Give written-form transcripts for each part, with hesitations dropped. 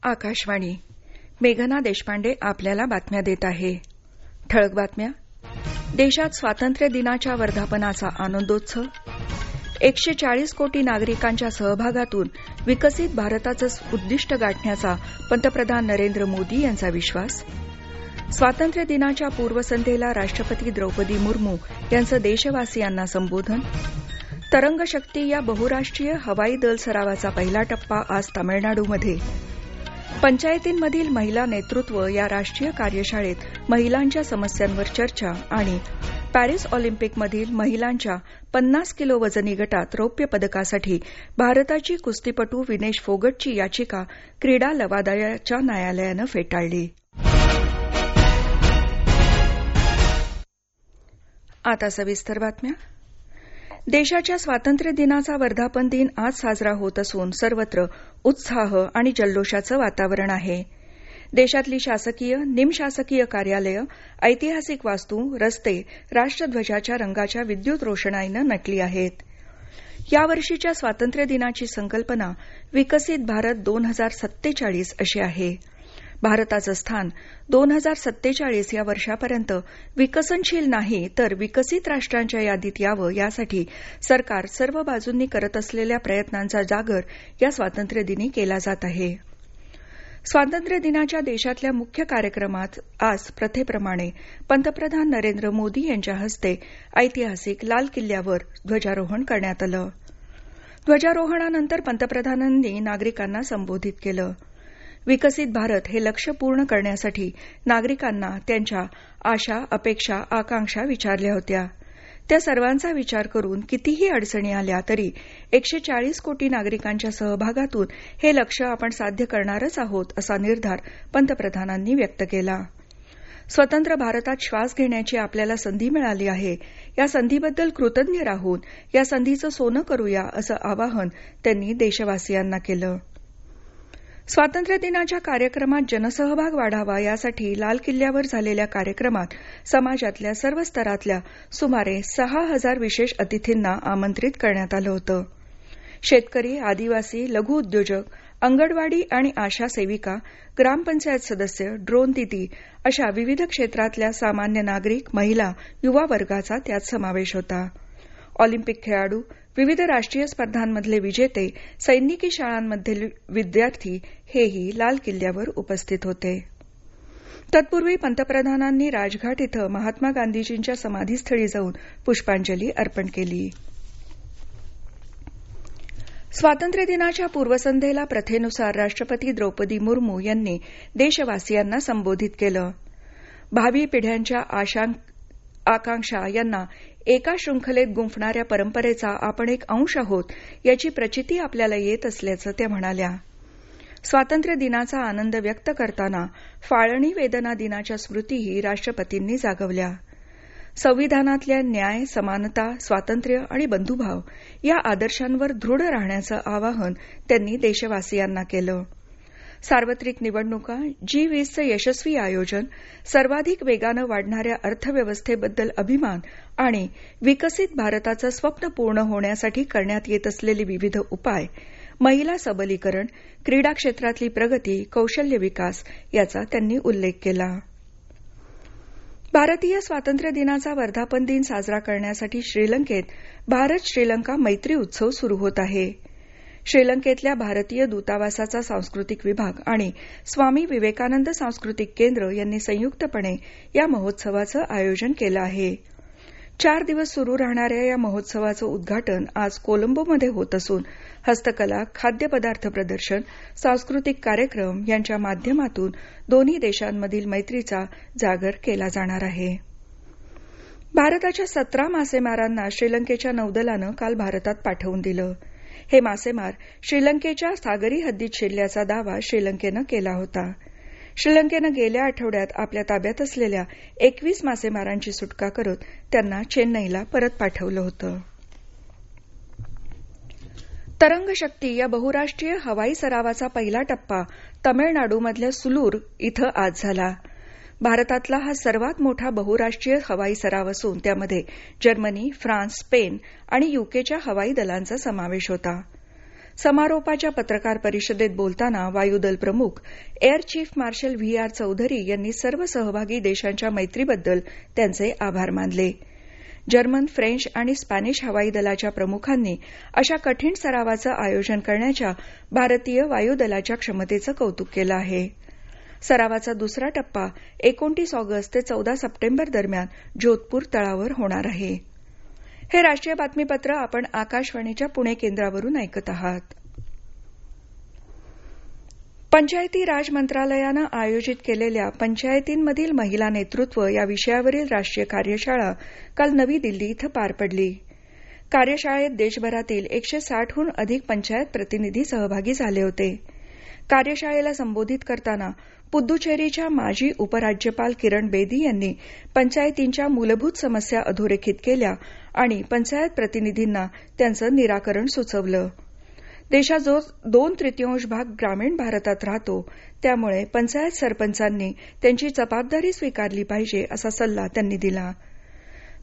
आकाशवाणी. मेघना देशपांडे आपल्याला बातम्या देत आहे. ठळक बातम्या. देशात स्वातंत्र्य दिनाच्या वर्धापनाचा आनंदोत्सव. 140 कोटी नागरिकांच्या सहभागातून विकसित भारताचं उद्दिष्ट गाठण्याचा पंतप्रधान नरेंद्र मोदी यांचा विश्वास. स्वातंत्र्य दिनाच्या पूर्वसंध्येला राष्ट्रपती द्रौपदी मुर्मू यांचं देशवासियांना संबोधन. तरंग शक्ती या बहुराष्ट्रीय हवाई दल सरावाचा पहिला टप्पा आज तामिळनाडूमध्ये. पंचायतींमधील महिला नेतृत्व या राष्ट्रीय कार्यशाळेत महिलांच्या समस्यांवर चर्चा. आणि पॅरिस ऑलिम्पिकमधील महिलांच्या 50 किलो वजनी गटात रौप्य पदकासाठी भारताची कुस्तीपटू विनेश फोगटची याचिका क्रीडा लवादाच्या न्यायालयानं फेटाळली. आता सविस्तर बातम्या. देशाच्या स्वातंत्र्य दिनाचा वर्धापन दिन आज साजरा होत असून सर्वत्र उत्साह आणि जल्लोषाचं वातावरण आहे. देशातली शासकीय, निमशासकीय कार्यालयं, ऐतिहासिक वास्तू, रस्ते राष्ट्रध्वजाच्या रंगाच्या विद्युत रोषणाईनं नटली आहेत. यावर्षीच्या स्वातंत्र्य दिनाची संकल्पना विकसित भारत 2047 अशी आहे. भारताचं स्थान 2047 या वर्षापर्यंत विकसनशील नाही तर विकसित राष्ट्रांच्या यादीत यावं यासाठी सरकार सर्व बाजूंनी करत असलेल्या प्रयत्नांचा जागर या स्वातंत्र्यदिनी केला जात आहे. स्वातंत्र्य दिनाच्या देशातल्या मुख्य कार्यक्रमात आज प्रथेप्रमाणे पंतप्रधान नरेंद्र मोदी यांच्या हस्ते ऐतिहासिक लाल किल्ल्यावर ध्वजारोहण करण्यात आलं. ध्वजारोहणानंतर पंतप्रधानांनी नागरिकांना संबोधित केलं. विकसित भारत हे लक्ष्य पूर्ण करण्यासाठी नागरिकांना त्यांच्या आशा, अपेक्षा, आकांक्षा विचारल्या होत्या. त्या सर्वांचा विचार करून कितीही अडचणी आल्या तरी 140 कोटी नागरिकांच्या सहभागातून हे लक्ष्य आपण साध्य करणारच आहोत असा निर्धार पंतप्रधानांनी व्यक्त केला. स्वतंत्र भारतात श्वास घेण्याची आपल्याला संधी मिळाली आहे. या संधीबद्दल कृतज्ञ राहून या संधीचं सोनं करूया असं आवाहन त्यांनी देशवासियांना केलं. स्वातंत्र्य दिनाच्या कार्यक्रमात जनसहभाग वाढावा यासाठी लाल किल्ल्यावर झालेल्या कार्यक्रमात समाजातल्या सर्व स्तरातल्या सुमारे 6,000 विशेष अतिथींना आमंत्रित करण्यात आलं होतं. शेतकरी, आदिवासी, लघु उद्योजक, अंगणवाडी आणि आशा सेविका, ग्रामपंचायत सदस्य, ड्रोन दीदी अशा विविध क्षेत्रातल्या सामान्य नागरिक, महिला, युवा वर्गाचा त्यात समावेश होता. ऑलिम्पिक खेळाडू, विविध राष्ट्रीय स्पर्धांमधले विजेते, सैनिकी शाळांमधले विद्यार्थी हेही लाल किल्ल्यावर उपस्थित होते. तत्पूर्वी पंतप्रधानांनी राजघाट इथं महात्मा गांधीजींच्या समाधीस्थळी जाऊन पुष्पांजली अर्पण केली. स्वातंत्र्य दिनाच्या पूर्वसंध्येला प्रथेनुसार राष्ट्रपती द्रौपदी मुर्मू यांनी देशवासियांना संबोधित केलं. भावी पिढ्यांच्या आशा, आकांक्षा यांना एका शृंखलेत गुंफणाऱ्या परंपरेचा आपण एक अंश आहोत याची प्रचिती आपल्याला येत असल्याचं त्या म्हणाल्या. स्वातंत्र्य दिनाचा आनंद व्यक्त करताना फाळणी वेदना दिनाच्या स्मृतीही राष्ट्रपतींनी जागवल्या. संविधानातल्या न्याय, समानता, स्वातंत्र्य आणि बंधुभाव या आदर्शांवर दृढ राहण्याचं आवाहन त्यांनी देशवासियांना केलं. सार्वत्रिक निवडणुका, G20चं यशस्वी आयोजन, सर्वाधिक वेगानं वाढणाऱ्या अर्थव्यवस्थेबद्दल अभिमान आणि विकसित भारताचं स्वप्न पूर्ण होण्यासाठी करण्यात येत असलेले विविध उपाय, महिला सबलीकरण, क्रीडा क्षेत्रातली प्रगती, कौशल्य विकास याचा त्यांनी उल्लेख केला. भारतीय स्वातंत्र्य दिनाचा वर्धापन दिन साजरा करण्यासाठी श्रीलंकेत भारत श्रीलंका मैत्री उत्सव सुरू होत आहे. श्रीलंकेतल्या भारतीय दूतावासाचा सांस्कृतिक विभाग आणि स्वामी विवेकानंद सांस्कृतिक केंद्र यांनी संयुक्तपणे या महोत्सवाचं आयोजन केलं आहे. 4 दिवस सुरू राहणाऱ्या या महोत्सवाचं उद्घाटन आज कोलंबोमध्ये होत असून हस्तकला, खाद्यपदार्थ प्रदर्शन, सांस्कृतिक कार्यक्रम यांच्या माध्यमातून दोन्ही देशांमधील मैत्रीचा जागर केला जाणार आहे. भारताच्या 17 मासेमारांना श्रीलंकेच्या नौदलानं काल भारतात पाठवून दिलं. हे मासेमार श्रीलंकेच्या सागरी हद्दीत शिरल्याचा दावा श्रीलंकेनं केला होता. श्रीलंकेनं गेल्या आठवड्यात आपल्या ताब्यात असलेल्या 21 मासेमारांची सुटका करत त्यांना चेन्नईला परत पाठवलं होतं. तरंग शक्ती या बहुराष्ट्रीय हवाई सरावाचा पहिला टप्पा तमिळनाडूमधल्या सुलूर इथं आज झाला. भारतातला हा सर्वात मोठा बहुराष्ट्रीय हवाई सराव असून त्यामध्ये जर्मनी, फ्रान्स, स्पेन आणि युकेच्या हवाई दलांचा समावेश होता. समारोपाच्या पत्रकार परिषदेत बोलताना वायुदल प्रमुख air chief marshal V R Chaudhari यांनी सर्व सहभागी देशांच्या मैत्रीबद्दल त्यांचे आभार मानले. जर्मन, फ्रेंच आणि स्पॅनिश हवाई दलाच्या प्रमुखांनी अशा कठीण सरावाचं आयोजन करण्याच्या भारतीय वायुदलाच्या क्षमतेचं कौतुक केलं आहे. सरावाचा दुसरा टप्पा 29 ऑगस्ट ते 14 सप्टेंबर दरम्यान जोधपूर तळावर होणार आहे. हे राष्ट्रीय बातमीपत्र आपण आकाशवाणीच्या पुणे केंद्रावरून ऐकत आहात. पंचायती राज मंत्रालयानं आयोजित केलेल्या पंचायतींमधील महिला नेतृत्व या विषयावरील राष्ट्रीय कार्यशाळा काल नवी दिल्ली इथं पार पडली. कार्यशाळेत देशभरातील 160हून अधिक पंचायत प्रतिनिधी सहभागी झाले होते. कार्यशाळेला संबोधित करताना पुद्दुचेरीच्या माजी उपराज्यपाल किरण बेदी यांनी पंचायतींच्या मूलभूत समस्या अधोरेखित केल्या आणि पंचायत प्रतिनिधींना त्यांचं निराकरण सुचवलं. देशाचा 2/3 भाग ग्रामीण भारतात राहतो, त्यामुळे पंचायत सरपंचांनी त्यांची जबाबदारी स्वीकारली पाहिजे असा सल्ला त्यांनी दिला.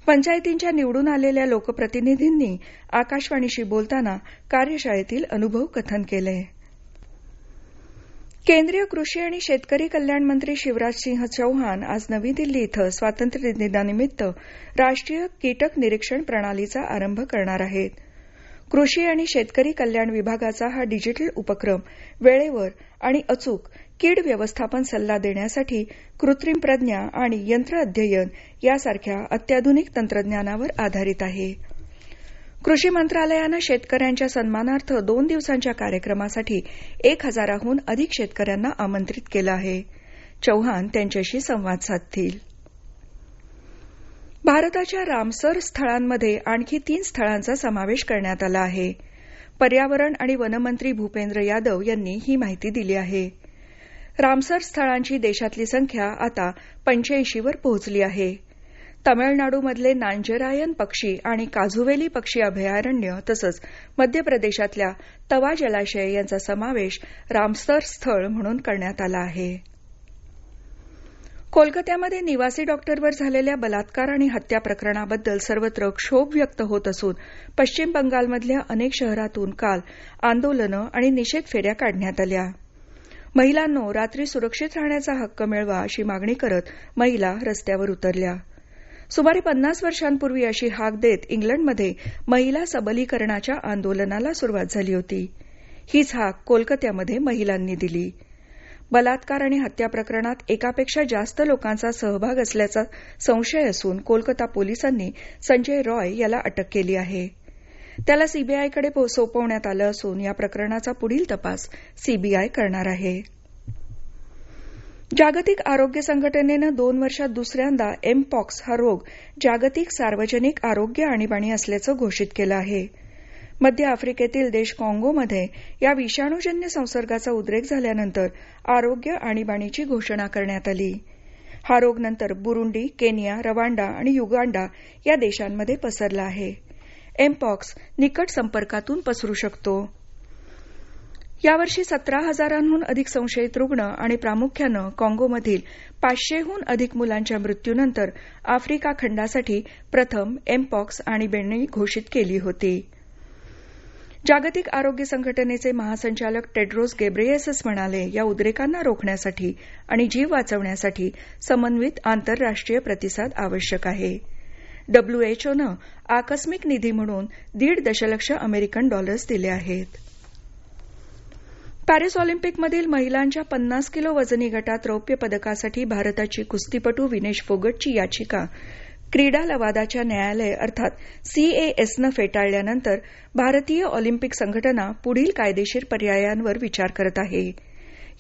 पंचायतींच्या निवडून आलेल्या लोकप्रतिनिधींनी आकाशवाणीशी बोलताना कार्यशाळेतील अनुभव कथन केले. केंद्रीय कृषी आणि शेतकरी कल्याण मंत्री शिवराजसिंह चौहान आज नवी दिल्ली इथं स्वातंत्र्यदिनानिमित्त राष्ट्रीय कीटक निरीक्षण प्रणालीचा आरंभ करणार आहेत. कृषी आणि शेतकरी कल्याण विभागाचा हा डिजिटल उपक्रम वेळेवर आणि अचूक कीड व्यवस्थापन सल्ला देण्यासाठी कृत्रिम प्रज्ञा आणि यंत्र अध्ययन यासारख्या अत्याधुनिक तंत्रज्ञानावर आधारित आहे. कृषी मंत्रालयानं शेतकऱ्यांच्या सन्मानार्थ 2 दिवसांच्या कार्यक्रमासाठी 1000हून अधिक शेतकऱ्यांना आमंत्रित केलं आहे. चौहान त्यांच्याशी संवाद साधतील. भारताच्या रामसर स्थळांमध्ये आणखी 3 स्थळांचा समावेश करण्यात आला आहे. पर्यावरण आणि वनमंत्री भूपेंद्र यादव यांनी ही माहिती दिली आहे. रामसर स्थळांची देशातली संख्या आता 85 वर पोहोचली आहे. तमिळनाडूमधले नांजरायन पक्षी आणि काझुवेली पक्षी अभयारण्य तसंच मध्य प्रदेशातल्या तवा जलाशय यांचा समावेश रामसर स्थळ म्हणून करण्यात आला आहे. कोलकात्यामध्ये निवासी डॉक्टरवर झालेल्या बलात्कार आणि हत्या प्रकरणाबद्दल सर्वत्र क्षोभ व्यक्त होत असून पश्चिम बंगालमधल्या अनेक शहरातून काल आंदोलनं आणि निषेध फेऱ्या काढण्यात आल्या. महिलांनो, रात्री सुरक्षित राहण्याचा हक्क मिळवा अशी मागणी करत महिला रस्त्यावर उतरल्या. सुमारे 50 वर्षांपूर्वी अशी हाक देत इंग्लंडमध्ये महिला सबलीकरणाच्या आंदोलनाला सुरुवात झाली होती. हीच हाक कोलकात्यामध्ये महिलांनी दिली. बलात्कार आणि हत्या प्रकरणात एकापेक्षा जास्त लोकांचा सहभाग असल्याचा संशय असून कोलकाता पोलिसांनी संजय रॉय याला अटक केली आहे. त्याला सीबीआयकडे सोपवण्यात आलं असून या प्रकरणाचा पुढील तपास सीबीआय करणार आहे. जागतिक आरोग्य संघटनेनं 2 वर्षात दुसऱ्यांदा एमपॉक्स हा रोग जागतिक सार्वजनिक आरोग्य आणीबाणी असल्याचं घोषित केलं आहे. मध्य आफ्रिकेतील देश काँगोमध्ये या विषाणूजन्य संसर्गाचा उद्रेक झाल्यानंतर आरोग्य आणीबाणीची घोषणा करण्यात आली. हा रोग नंतर बुरुंडी, केनिया, रवांडा आणि युगांडा या देशांमध्ये पसरला आहे. एमपॉक्स निकट संपर्कातून पसरू शकतो. यावर्षी 17,000हून अधिक संशयित रुग्ण आणि प्रामुख्यानं काँगोमधील 500हून अधिक मुलांच्या मृत्यूनंतर आफ्रिका खंडासाठी प्रथम एमपॉक्स आणीबाणी घोषित केली होती. जागतिक आरोग्य संघटनेचे महासंचालक टेड्रोस गेब्रेयेसस म्हणाले, या उद्रेकांना रोखण्यासाठी आणि जीव वाचवण्यासाठी समन्वित आंतरराष्ट्रीय प्रतिसाद आवश्यक आहे. डब्ल्यूएचओनं आकस्मिक निधी म्हणून 1.5 दशलक्ष अमेरिकन डॉलर्स दिले आहेत. पॅरिस ऑलिम्पिकमधील महिलांच्या 50 किलो वजनी गटात रौप्य पदकासाठी भारताची कुस्तीपटू विनेश फोगटची याचिका क्रीडा लवादाच्या न्यायालय अर्थात सीएएसनं फेटाळल्यानंतर भारतीय ऑलिम्पिक संघटना पुढील कायदेशीर पर्यायांवर विचार करत आहे.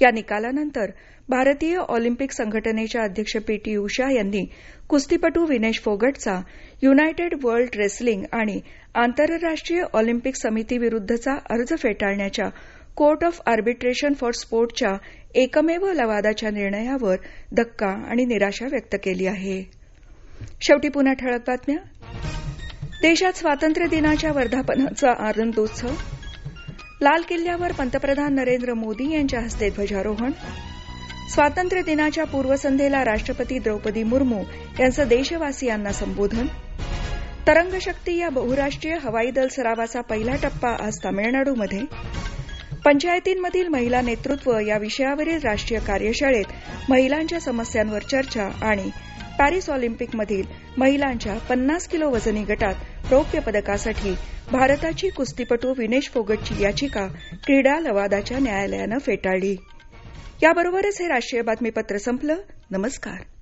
या निकालानंतर भारतीय ऑलिम्पिक संघटनेच्या अध्यक्ष पीटी उषा यांनी कुस्तीपटू विनेश फोगटचा युनायटेड वर्ल्ड रेसलिंग आणि आंतरराष्ट्रीय ऑलिम्पिक समितीविरुद्धचा अर्ज फेटाळण्याच्या कोर्ट ऑफ आर्बिट्रेशन फॉर स्पोर्टच्या एकमेव लवादाच्या निर्णयावर धक्का आणि निराशा व्यक्त केली आहे. शेवटी पुन्हा ठळक बातम्या. देशात स्वातंत्र्य दिनाच्या वर्धापनाचा आनंदोत्सव. लाल किल्ल्यावर पंतप्रधान नरेंद्र मोदी यांच्या हस्ते ध्वजारोहण. स्वातंत्र्य दिनाच्या पूर्वसंध्येला राष्ट्रपती द्रौपदी मुर्मू यांचं देशवासियांना संबोधन. तरंगशक्ती या बहुराष्ट्रीय हवाई दल सरावाचा पहिला टप्पा आज तामिळनाडूमध्ये. पंचायतींमधील महिला नेतृत्व या विषयावरील राष्ट्रीय कार्यशाळेत महिलांच्या समस्यांवर चर्चा आणि पॅरिस ऑलिम्पिकमधील महिलांच्या 50 किलो वजनी गटात रौप्य पदकासाठी भारताची कुस्तीपटू विनेश फोगटची याचिका क्रीडा लवादाच्या न्यायालयानं फेटाळली. याबरोबरच हे राष्ट्रीय बातमीपत्र संपलं. नमस्कार.